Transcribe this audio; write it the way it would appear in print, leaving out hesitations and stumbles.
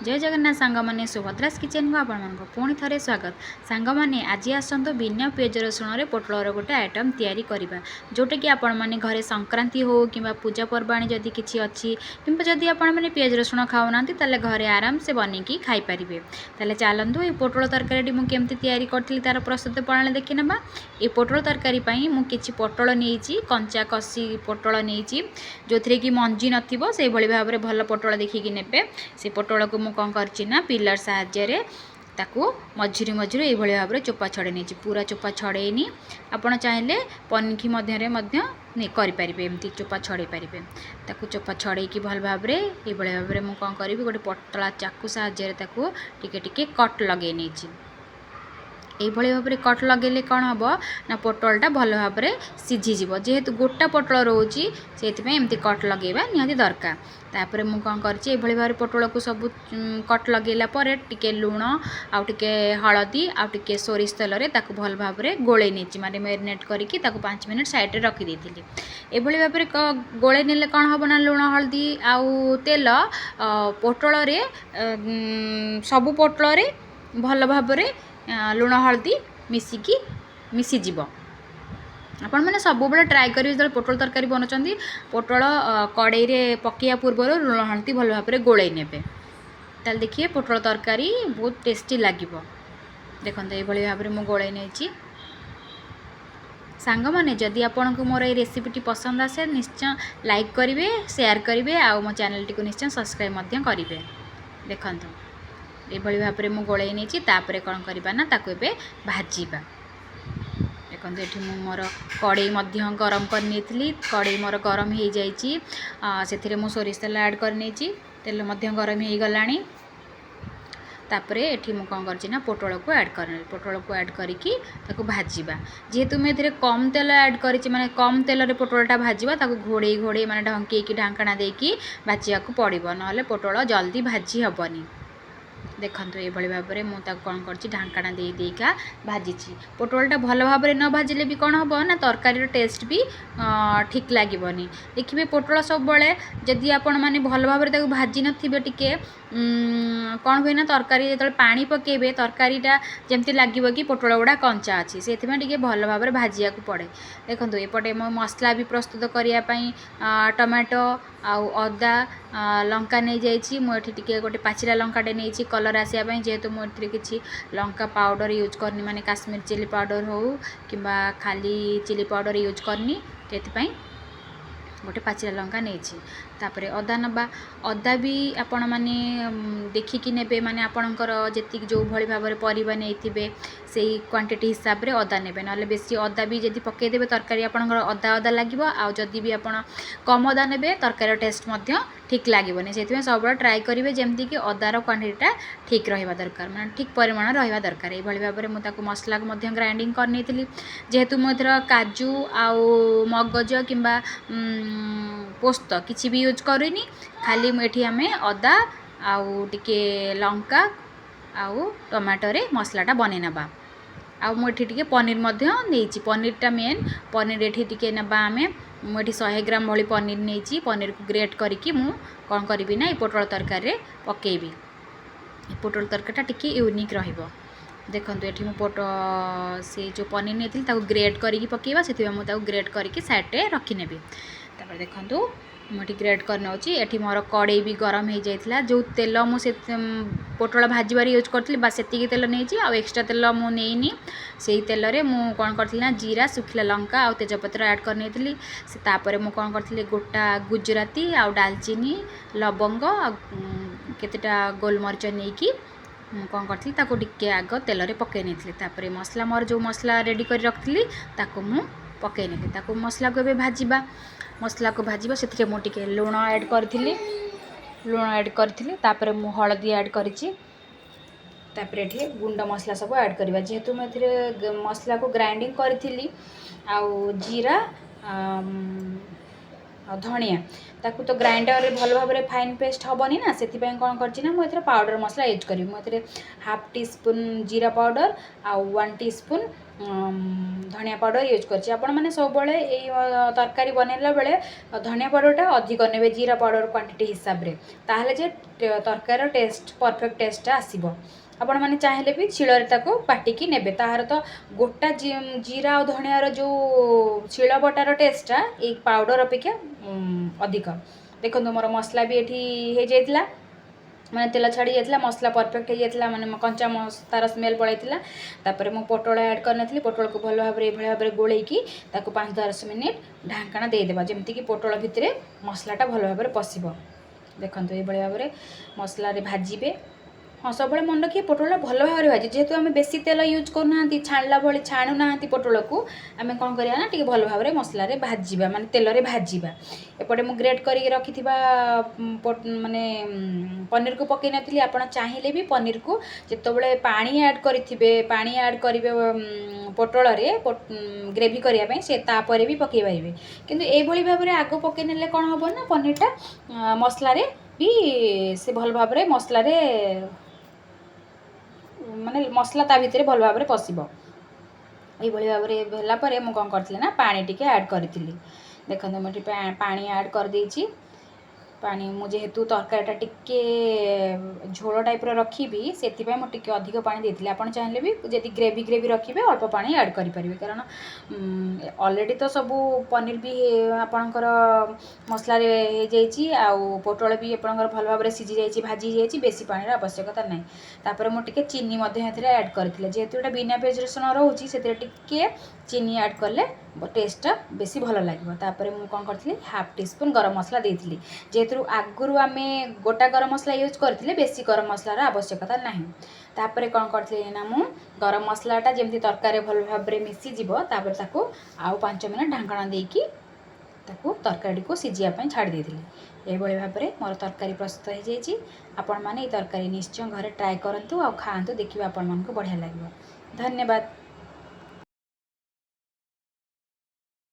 जय जगन्नाथ सांग मैंने सुभद्रास किचन को आपण पुणी थे स्वागत सांग मैंने आज आसतु बिना पिज रसुण पोटलर गोटे आइटम तैयारी करवा जोटा कि आपण मैंने घरे संक्रांति हो कि पूजा पर्वाणी जदि किसी अच्छी कि जदि आपण मैंने पिज रसुण खाऊना ताले घरे आराम से बनईकि खाईपारे ताले चलतु ये पोटल तरकारी मुझे तैयारी करी तार प्रस्तुत प्रणाली देखी ना ये पोटल तरकारी मुझे पोटल नहीं कंचा कषी पोटल नहीं जो थी कि मंजी नथिबो से भली भाव में भल पोटल देखिकी नेबे से पोटल को कौन करना पिलर साहाय्य ताकू मझिरी मझिरी ये भाव में चोपा छड़े नहीं पूरा चोपा छड़ेनी आपड़ चाहिए पनिकी करें एमती चोपा छड़े पारे ताकू चोपा छड़े भल भाव में ये भाव में मुझे कौन करी गोटे पतला चाकू साहाय्य टिके टिके कट लगे नहीं ये भाव में कट लगे कौन हम ना पोटलटा भल भाव में सीझीज जेहेतु गोटा पोटल रोचे से एमती कट लगेगा निहाती दरकार तापर मुझे कौन कर भाव में पोटल को सब कट लगेला टिके लुण आउे हलदी आउे सोरिष तेल भल भाव में गोले नहीं माने मैरिनेट करके 5 मिनट साइड रखी थी ये भाव में गोले ने कौन हम ना लुण हलदी आउ तेल पोटल सबू पोटल भल भाव में लुण हलदी मिसिकी मिसीज आपण मैंने सब बेले ट्राए करेंगे जो पोटल तरकारी बनाऊँ पोटल कड़ई में पकड़ा पूर्व लुण हलदी भल भाव में गोले ने ताल देखिए पोटल तरकारी बहुत टेस्टी लगे देखते ये भाव में मुझे गोले नहीं सांग मैंने जदि आपको मोर ये रेसिपीटी पसंद आसे निश्चय लाइक करेंगे शेयर करेंगे आ मो चैनल टी निश्चय सब्सक्राइब करेंगे देखो ये भाव में मुझे गोले नहीं कौन करवा ना भाजवा देखते ये मोर कड़ई गरम करनी कड़ई मोर गरम हो जाए मु सोरिष तेल ऐड करनी तेल गरम हो गला तापर ये मुझे कौन करना पोटल को ऐड कर पोटल को ऐड करके भाजवा जेहेतु मुझे कम तेल ऐड कर माने कम तेल पोटलटा भाजवा घोड़े घोड़े माने ढंकी ढांकना देकी भाजा पड़ो ना पोटल जल्दी भाजी हेनी देखते ये भाव में मुझे कौन कर ढांकना देका भाजी पोटलटा भल भाव में न भाजिले भी कौन हम ना तरकारी टेस्ट भी ठीक लगेनि देखिए पोटल सब बेले जदि आपण मैंने भल भाव में भाजी नथिबे टिके कौन हुए ना तरकारी जो पानी पकेबे तरकारीटा जमती लगे कि पोटल गुड़ा कंचा अच्छी से भल भाव में भाजिया पड़े देखो एपटे मो मसला भी प्रस्तुत करने टमाटो आउ अदा लंका नहीं जाइए मुझे गोटे पाचिला लंकाटे नहीं कलर आसापी जेहेतु मुझे किसी लंका पाउडर यूज करनी माने काश्मीर चिली पाउडर हो कि खाली चिली पाउडर यूज करनी से गोटे पाचिला लंका नहीं तापर अदा नबा अदा भी आपण मैंने देखिकी ने माने आपणकर जी जो भली भाव में परिवा नहीं से क्वांटिटी हिसाब से अदा ने ना बेसी अदा भी जब पकईदे तरकारी आपंकर अदा अदा लगे आदि भी आप कम अदा ने तरकारी टेस्ट ठीक लगेनि से सब ट्राए करेंगे जमती कि अदार क्वांटिटीटा ठीक रहा दरकार मैं ठीक परिमाण रहा दरकार ये भाव में मुझे मसला को ग्राइंडिंग करनी जेहेतु मुझे काजू आउ मगज कि पोस्त किसी भी यूज करनी खाली मुझे आम अदा आउ टिके लंका आउ टमाटोरे मसलाटा बने नबा मुझे टे पनीर नहीं पनीरटा मेन पनीर ये नबा आम मुझे 100 ग्राम भली पनीर नहीं पनीर को ग्रेट करके मु कौन करी ना ये पोटल तरकारी पकेबी पोटल तरकारीटा टिके यूनिक रहिबो देखो ये पोट से जो पनीर नहीं ग्रेट करके पकेबा से मुझे ग्रेट करके साइड रखी नेबी तापर देखो मुझे ग्रेट करना ये मोर कड़ई भी गरम हो जाता जो तेल मुझे पोटल भाजबार यूज करी बस से तेल नहीं आउ एक्स्ट्रा तेल मुझे से तेल रे मु कौन करती ना जीरा सुखिला लंका आउ तेजपत्र ऐड करनी तापर मु कौन करती गोटा गुजराती आउ दालचीनी लवंग केतेटा गोलमरीच नहीं कि कौन करती टिके आग तेल रे पकई नहीं मसला मोर जो मसला रेडी कर रखी मु पकई नहीं मसला को भाजवा मसला को भाजवा से मुझे लुण ऐड करी तापर मु हलदी ऐड करी ये गुंड मसला सब ऐड करवा जेहेतु मुझे मसला को ग्राइंडिंग करी आउ जीरा धनिया ताकू तो ग्राइंडर भल भाव में फाइन पेस्ट हेनी ना से कौन कर पाउडर मसला यूज करी मुझे हाफ टी स्पून जीरा पाउडर आउ 1 टीस्पून धनिया पाउडर यूज कर सब तरकारी बनैला बेले धनिया पाउडरटा अधिक ने जीरा पाउडर क्वांटिटी हिसाब से ताहले जे तरकार टेस्ट परफेक्ट टेस्ट आसब आपण मैंने चाहिए भी शिଳରେ ताको बाटिकी नेबे ताहार तो गोटा जीरा और धनियार जो शिल बटार टेस्टा ये पाउडर अपेक्षा अधिक देखो मोर मसला भी ये जाइला मैंने तेल छाड़ी जाइला मसला परफेक्ट हो जाइला माने कंचा तार स्मेल पड़ाई तापर मु पोटल ऐड करनी पोटल को भल भाव में गोलैकी 5-10 मिनिट ढांकणा देदेबा जमती कि पोटल भितर मसलाटा भल भाव में पशिब देखो ये भाव में मसला भाजिबे हाँ सब मन रखिए पोटल भल भाव में भाजी जेहेतु आम बेसी तेल यूज करना छाणला भाई छाणुना पोटल को आम कौन करा टी भल भाव में मसला भाजवा माने तेल रे भाजवा एपटे मु ग्रेट करके रखी माने पनीर को पकई नी आप चाहिए भी पनीर को जितेबाला पानी ऐड करेंगे पानी ऐड करेंगे पोटल ग्रेवी करने से तापर भी पकई पारे किंतु ये भाव में आग पकई ने कौन हम ना पनीरटा मसलार भी से भल भाव में मसलार माने मसला ता भितर भल भाव में पशिब ये भाव में है मुझे कौन करी ना पानी टिके ऐड करी देखो मुझे पानी ऐड कर देछि पानी मु जेहेतु तरकारीटा टिके झोल टाइप रखी से मुझे अधिक पानी देती आप चाहिए भी जब ग्रेवी ग्रेवी रखिए अल्प पानी ऐड करेंगे कारण ऑलरेडी तो सब पनीर भी आपणकर मसला आउ पोटल भी आपंकर भल भाव में सीझी जाइए भाजी जाइए बेसी पानी आवश्यकता ना तापर मुझे चीनी ऐड करती जेहेतु ये बिना पियाज रसुण रोचे से चीनी ऐड कले टेस्टा बेसी भल लगे तापर मुझे कौन करी हाफ टी स्पून गरम मसला देती जेहेतु आगुरी आम गोटा गरम मसला यूज करते बेसी गरम मसलार आवश्यकता ना तापर कौन करी ना मु गरम मसलाटा जमी तरकारी भल भाव में मिसीज तापर आउ 5 मिनट ढांकणा देकी तरकारी को सीझापी छाड़ी देती ये भाव में मोर तरकारी प्रस्तुत हो जाइए आपण मैंने तरकारी निश्चय घरे ट्राए करूँ आ खातु देखिए आपण मानक बढ़िया लगे धन्यवाद।